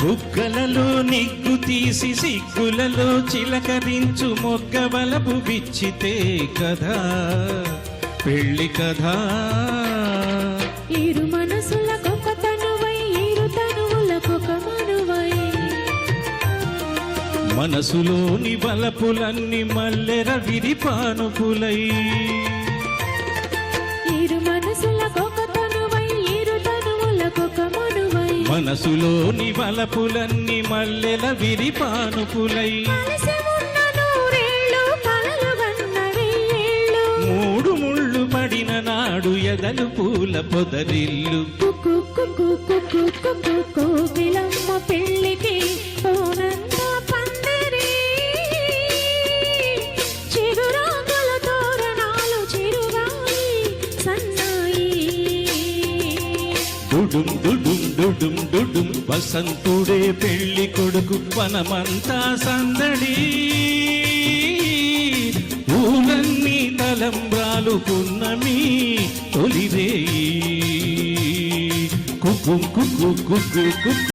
బుగ్గలలో నిగ్గు తీసి సిగ్గులలో చిలకరించు మొగ్గవలపు విచ్చితే కదా పెళ్లి కదా. ఇరు మనసులకొక తనువై ఇరు తనువులకొక మనువై మనసులోని వలపులన్నీ మల్లెర విరిపానుపులై. ఇరు మనసులకొక తనువై ఇరు తనువులకొక మనువై మనసులోని వలపులన్నీ మల్లెల విరిపానుపులై. మూడు ముళ్ళు పడిన నాడు ఎదలు పూల పొదరిల్లు. కోకిలమ్మ పెళ్ళికి పోనంత పందిరి చిగురాకుల తోరణాలు చిరుగాలి సన్నాయి. డుడుం డుడుం డుడుం డుడుం వసంతుడే పెళ్లి కొడుకు వనమంతా సందడి. పూలన్నీ తలంబ్రాలు పున్నమి తొలిరేయి. కుక్కు కుక్కు కుక్కు కుక్కు